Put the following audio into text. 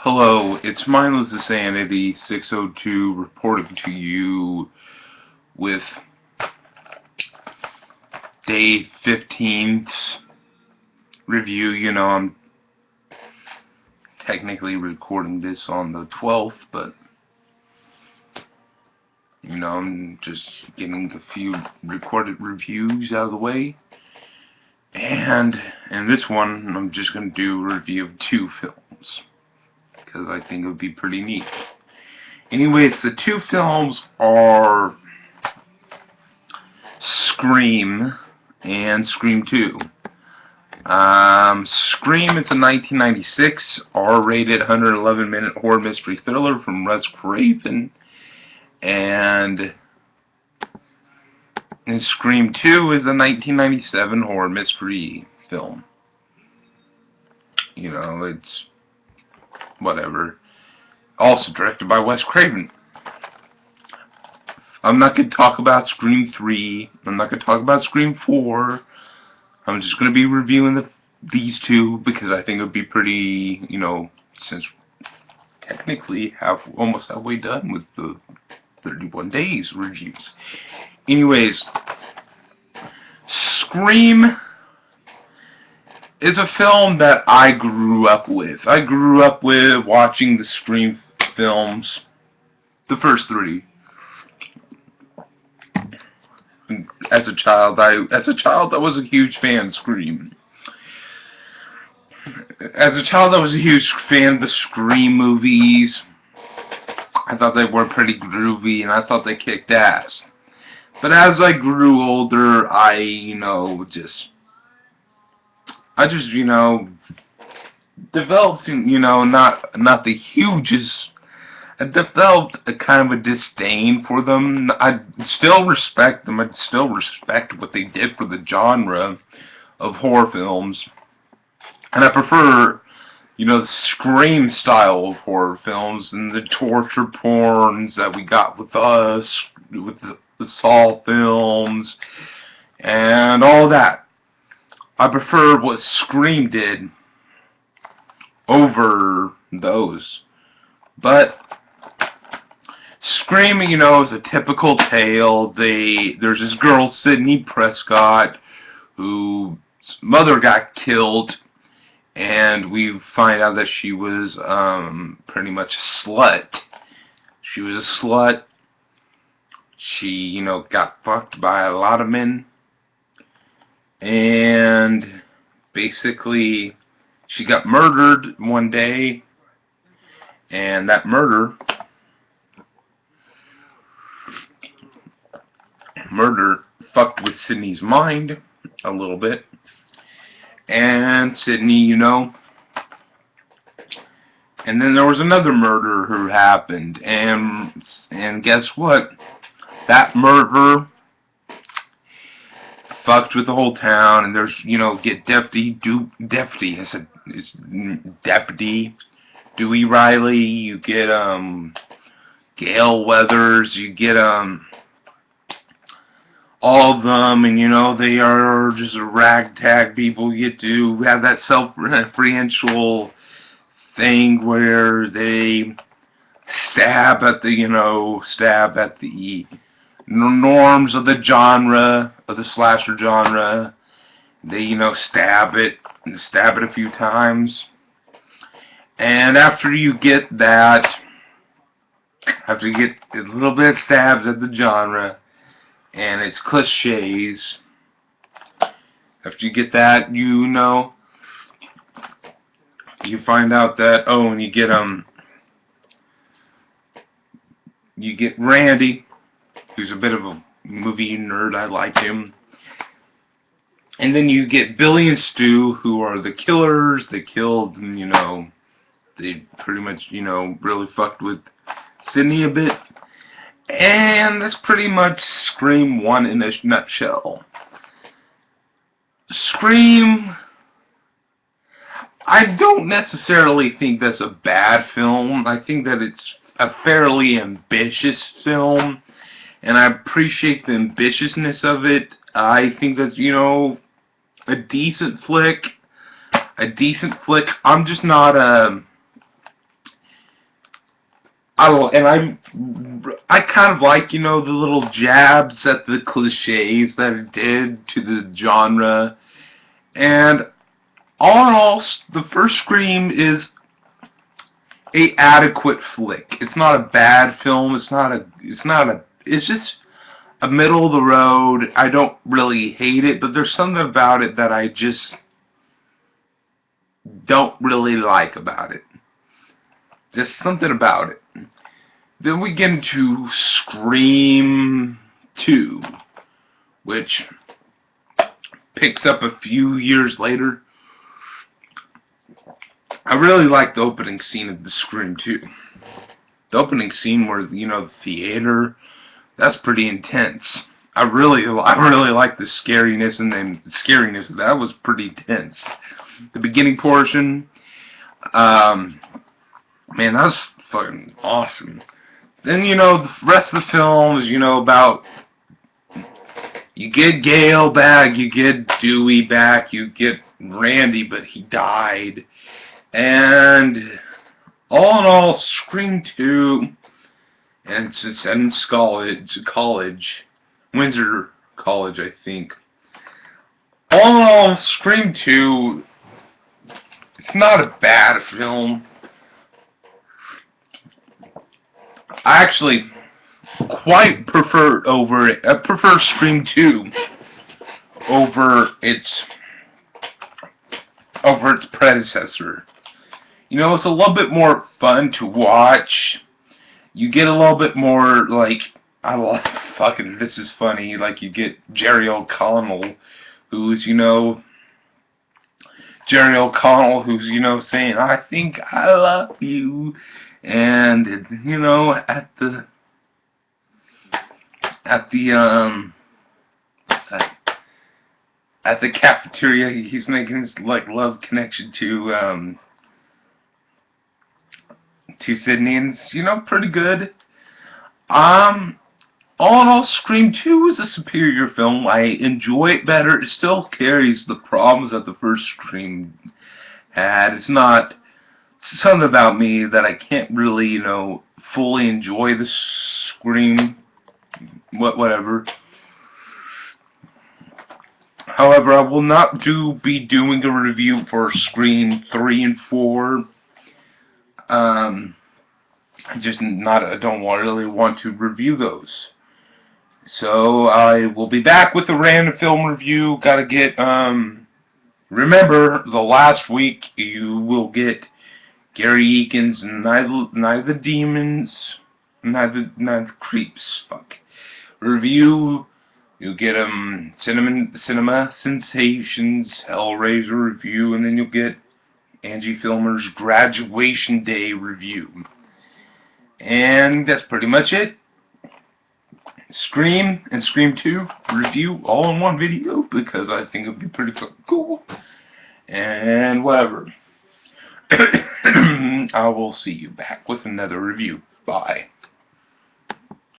Hello, it's Mindless Insanity 602 reporting to you with day 15th's review. I'm technically recording this on the 12th, but I'm just getting the few recorded reviews out of the way. And in this one, I'm just going to do a review of 2 films, because I think it would be pretty neat. Anyways, the 2 films are Scream and Scream 2. Scream is a 1996 R-rated 111-minute horror mystery thriller from Wes Craven, and Scream 2 is a 1997 horror mystery film. It's whatever. Also directed by Wes Craven. I'm not going to talk about Scream 3. I'm not going to talk about Scream 4. I'm just going to be reviewing these 2 because I think it would be pretty, since technically almost halfway done with the 31 days reviews. Anyways, Scream is a film that I grew up with. I grew up with watching the Scream films, the first 3. As a child, I was a huge fan of Scream. As a child, I was a huge fan of the Scream movies. I thought they were pretty groovy, and I thought they kicked ass. But as I grew older, I developed, not the hugest. I developed a kind of a disdain for them. I still respect them. I still respect what they did for the genre of horror films. And I prefer, the Scream style of horror films and the torture porns that we got with us, with the Saw films, and all that. I prefer what Scream did over those. But Scream, is a typical tale. There's this girl, Sidney Prescott, whose mother got killed, and we find out that she was pretty much a slut. She was a slut. She, got fucked by a lot of men. And basically, she got murdered one day. And that murder fucked with Sidney's mind a little bit. And Sidney, and then there was another murder who happened, and guess what? That murderer fucked with the whole town, and there's, get Deputy Dewey Riley, you get, Gale Weathers, you get, all of them, and they are just ragtag people. You get to have that self-referential thing where they stab at the norms of the genre, of the slasher genre. They, stab it a few times. And after you get that, after you get a little bit of stabs at the genre, and its cliches, after you get that, you find out that, and you get Randy, who's a bit of a movie nerd. I like him. And then you get Billy and Stu, who are the killers. They killed, they pretty much, really fucked with Sidney a bit. And that's pretty much Scream 1 in a nutshell. Scream, I don't necessarily think that's a bad film. I think that it's a fairly ambitious film, and I appreciate the ambitiousness of it. I think that's, a decent flick. I'm just not a I kind of like, you know, the little jabs at the cliches that it did to the genre. And all in all, the first Scream is a adequate flick. It's not a bad film. It's just a middle of the road. I don't really hate it, but there's something about it that I just don't really like about it. Just something about it. Then we get into Scream 2, which picks up a few years later. I really like the opening scene of the Scream 2. The opening scene where, you know, the theater, that's pretty intense. I really like the scariness, and then the scariness of that was pretty tense. The beginning portion, man, that was fucking awesome. Then, you know, the rest of the film is, you know, about, you get Gale back, you get Dewey back, you get Randy, but he died. And all in all, Scream 2, and it's set in college, Windsor College, I think. All in all, Scream 2, it's not a bad film. I actually quite prefer Scream 2 over its predecessor. You know, it's a little bit more fun to watch. You get a little bit more, like, this is funny, like, you get Jerry O'Connell, who's, you know, saying, I think I love you. And, you know, at the cafeteria, he's making his, like, love connection to Sydney, and it's, you know, pretty good. All in all, Scream 2 is a superior film. I enjoy it better. It still carries the problems that the first Scream had. It's not something about me that I can't really, you know, fully enjoy the Scream, whatever. However, I will not be doing a review for Scream 3 and 4. I don't really want to review those. So I will be back with a random film review. Gotta get, remember, the last week you will get Gary Eakin's Neither Demons, Neither Creeps, review. You'll get Cinema Sensations Hellraiser review, and then you'll get Angie Filmer's Graduation Day review. And that's pretty much it. Scream and Scream 2 review all in one video, because I think it would be pretty cool. And whatever. I will see you back with another review. Bye.